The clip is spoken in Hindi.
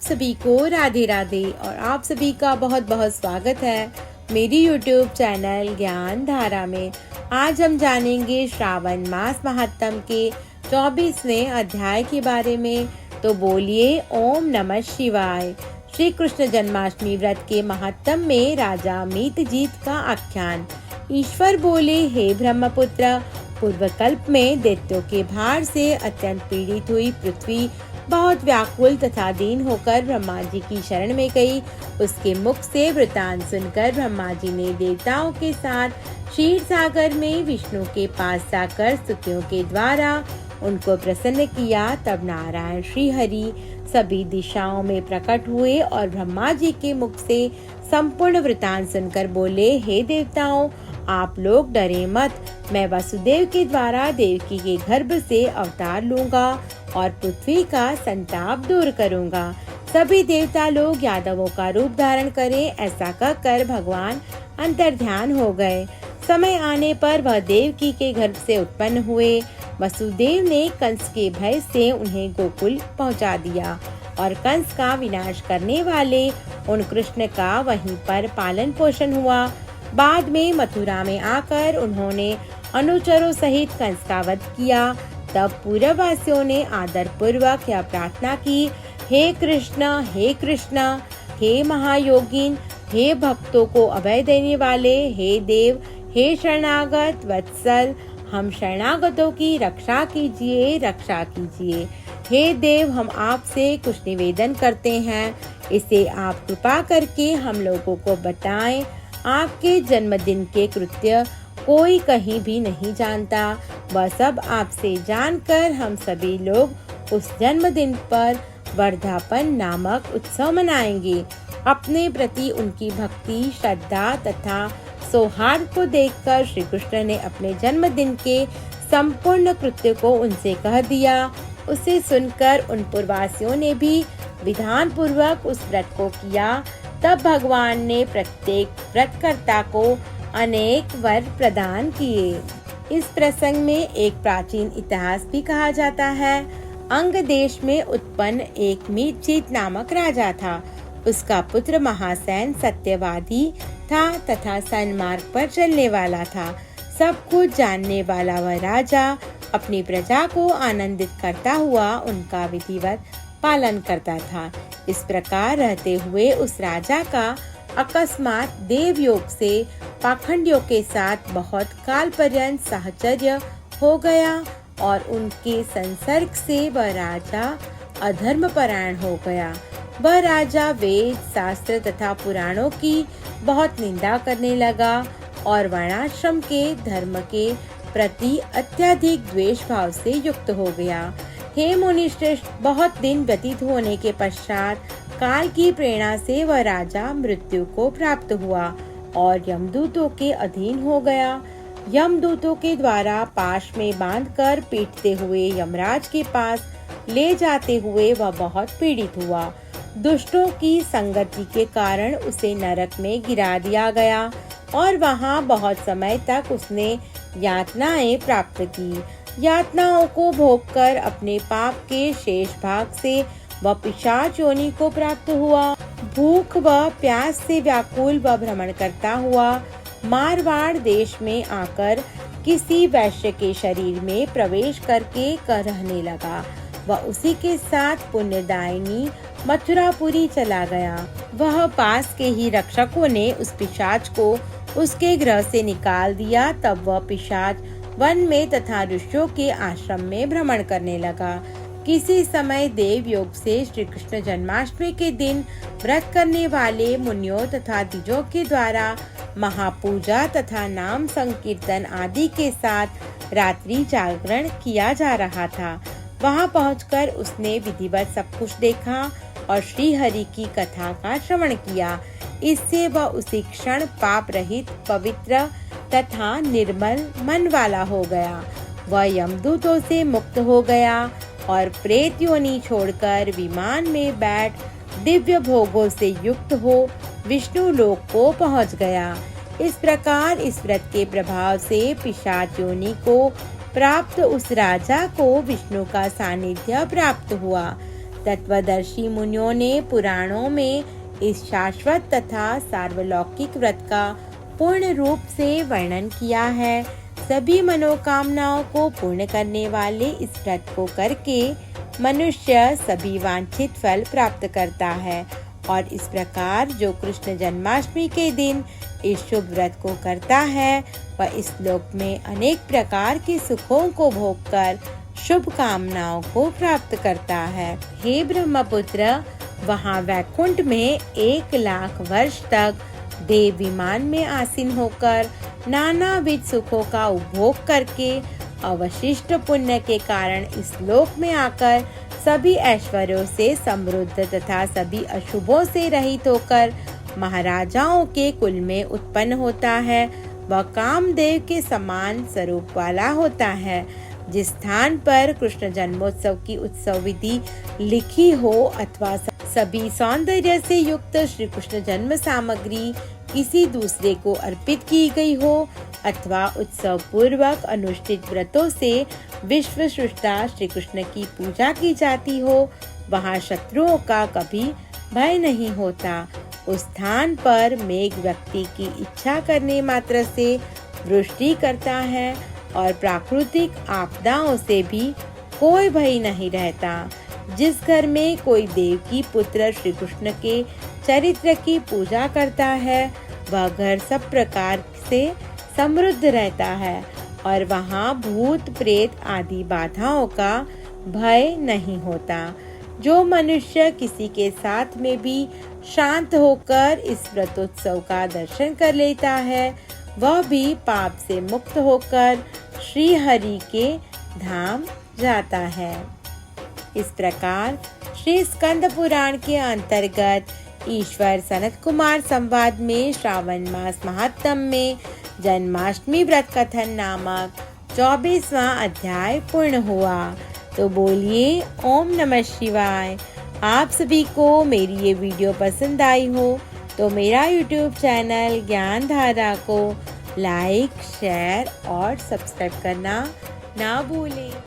सभी को राधे राधे और आप सभी का बहुत बहुत स्वागत है मेरी YouTube चैनल ज्ञान धारा में। आज हम जानेंगे श्रावण मास महात्म के 24वें अध्याय के बारे में। तो बोलिए ओम नमः शिवाय। श्री कृष्ण जन्माष्टमी व्रत के महात्म में राजा मीतजीत का आख्यान। ईश्वर बोले, हे ब्रह्मपुत्र, पूर्वकल्प में दैत्यों के भार से अत्यंत पीड़ित हुई पृथ्वी बहुत व्याकुल तथा दीन होकर ब्रह्मा जी की शरण में गई। उसके मुख से वृतांत सुनकर ब्रह्मा जी ने देवताओं के साथ क्षीर सागर में विष्णु के पास जाकर स्तुतियों के द्वारा उनको प्रसन्न किया। तब नारायण श्री हरि सभी दिशाओं में प्रकट हुए और ब्रह्मा जी के मुख से संपूर्ण वृतांत सुनकर बोले, हे देवताओं, आप लोग डरे मत। मैं वसुदेव के द्वारा देवकी के गर्भ से अवतार लूंगा और पृथ्वी का संताप दूर करूंगा। सभी देवता लोग यादवों का रूप धारण करें, ऐसा कहकर भगवान अंतर्ध्यान हो गए। समय आने पर वह देवकी के गर्भ से उत्पन्न हुए। वसुदेव ने कंस के भय से उन्हें गोकुल पहुंचा दिया और कंस का विनाश करने वाले उन कृष्ण का वहीं पर पालन पोषण हुआ। बाद में मथुरा में आकर उन्होंने अनुचरों सहित कंस का वध किया। तब पूर्ववासियों ने आदर पूर्वक यह प्रार्थना की, हे कृष्ण, हे महायोगिन, हे भक्तों को अभय देने वाले, हे देव, हे शरणागत वत्सल, हम शरणागतों की रक्षा कीजिए। हे देव, हम आपसे कुछ निवेदन करते हैं, इसे आप कृपा करके हम लोगों को बताएं। आपके जन्मदिन के कृत्य कोई कहीं भी नहीं जानता। वह सब आपसे जानकर हम सभी लोग उस जन्मदिन पर वर्धापन नामक उत्सव मनाएंगे। अपने प्रति उनकी भक्ति, श्रद्धा तथा सौहार्द को देखकर श्री कृष्ण ने अपने जन्मदिन के संपूर्ण कृत्य को उनसे कह दिया। उसे सुनकर उन पूर्ववासियों ने भी विधान पूर्वक उस व्रत को किया। तब भगवान ने प्रत्येक व्रतकर्ता को अनेक वर प्रदान किए। इस प्रसंग में एक प्राचीन इतिहास भी कहा जाता है। अंग देश में उत्पन्न एक मीतजीत नामक राजा था। उसका पुत्र महासैन सत्यवादी था तथा सन्मार्ग पर चलने वाला था। सब कुछ जानने वाला वह राजा अपनी प्रजा को आनंदित करता हुआ उनका विधिवत पालन करता था। इस प्रकार रहते हुए उस राजा का अकस्मात देवयोग से पाखंडियों के साथ बहुत काल पर्यंत साहचर्य हो गया और उनके संसर्ग से वह राजा अधर्मपरायण हो गया। वह राजा वेद, शास्त्र तथा पुराणों की बहुत निंदा करने लगा और वर्णाश्रम के धर्म के प्रति अत्यधिक द्वेष भाव से युक्त हो गया। हे मुनिश्रेष्ठ, बहुत दिन व्यतीत होने के पश्चात काल की प्रेरणा से वह राजा मृत्यु को प्राप्त हुआ और यमदूतों के अधीन हो गया। यमदूतों के द्वारा पाश में बांधकर पीटते हुए यमराज के पास ले जाते हुए वह बहुत पीड़ित हुआ। दुष्टों की संगति के कारण उसे नरक में गिरा दिया गया और वहां बहुत समय तक उसने यातनाएं प्राप्त की। यातनाओं को भोगकर अपने पाप के शेष भाग से वह पिशाच योनि को प्राप्त हुआ। भूख व प्यास से व्याकुल वह भ्रमण करता हुआ मारवाड़ देश में आकर किसी वैश्य के शरीर में प्रवेश करके रहने लगा। वह उसी के साथ पुण्यदायिनी मथुरापुरी चला गया। वह पास के ही रक्षकों ने उस पिशाच को उसके गृह से निकाल दिया। तब वह पिशाच वन में तथा ऋषियों के आश्रम में भ्रमण करने लगा। किसी समय देव योग से श्री कृष्ण जन्माष्टमी के दिन व्रत करने वाले मुनियों तथा द्विजों के द्वारा महापूजा तथा नाम संकीर्तन आदि के साथ रात्रि जागरण किया जा रहा था। वहां पहुंचकर उसने विधिवत सब कुछ देखा और श्री हरि की कथा का श्रवण किया। इससे वह उसी क्षण पाप रहित, पवित्र तथा निर्मल मन वाला हो गया। वह यमदूतों से मुक्त हो गया और प्रेत योनि छोड़कर विमान में बैठ दिव्य भोगों से युक्त हो विष्णु लोक को पहुंच गया। इस प्रकार इस व्रत के प्रभाव से पिशाच योनि को प्राप्त उस राजा को विष्णु का सानिध्य प्राप्त हुआ तत्वदर्शी मुनियों ने पुराणों में इस शाश्वत तथा सार्वलौकिक व्रत का पूर्ण रूप से वर्णन किया है। सभी मनोकामनाओं को पूर्ण करने वाले इस व्रत को करके मनुष्य सभी वांछित फल प्राप्त करता है और इस प्रकार जो कृष्ण जन्माष्टमी के दिन इस शुभ व्रत को करता है वह इस लोक में अनेक प्रकार के सुखों को भोगकर शुभ कामनाओं को प्राप्त करता है। हे ब्रह्मपुत्र, वहाँ वैकुंठ में 1,00,000 वर्ष तक देव विमान में आसीन होकर नानाविध सुखों का उपभोग करके अवशिष्ट पुण्य के कारण इस लोक में आकर सभी ऐश्वर्यों से समृद्ध तथा सभी अशुभों से रहित होकर महाराजाओं के कुल में उत्पन्न होता है। वह कामदेव के समान स्वरूप वाला होता है। जिस स्थान पर कृष्ण जन्मोत्सव की उत्सव विधि लिखी हो अथवा सभी सौंदर्य से युक्त श्री कृष्ण जन्म सामग्री किसी दूसरे को अर्पित की गई हो अथवा उत्सव पूर्वक अनुष्ठित व्रतों से विश्व सृष्टा श्री कृष्ण की पूजा की जाती हो, वहाँ शत्रुओं का कभी भय नहीं होता। उस स्थान पर मेघ व्यक्ति की इच्छा करने मात्र से वृष्टि करता है और प्राकृतिक आपदाओं से भी कोई भय नहीं रहता। जिस घर में कोई देव की पुत्र श्री कृष्ण के चरित्र की पूजा करता है वह घर सब प्रकार से समृद्ध रहता है और वहाँ भूत प्रेत आदि बाधाओं का भय नहीं होता। जो मनुष्य किसी के साथ में भी शांत होकर इस व्रतोत्सव का दर्शन कर लेता है वह भी पाप से मुक्त होकर श्री हरि के धाम जाता है। इस प्रकार श्री स्कंद पुराण के अंतर्गत ईश्वर सनत कुमार संवाद में श्रावण मास महात्म में जन्माष्टमी व्रत कथन नामक 24वां अध्याय पूर्ण हुआ। तो बोलिए ओम नमः शिवाय। आप सभी को मेरी ये वीडियो पसंद आई हो तो मेरा YouTube चैनल ज्ञान धारा को लाइक, शेयर और सब्सक्राइब करना ना भूलें।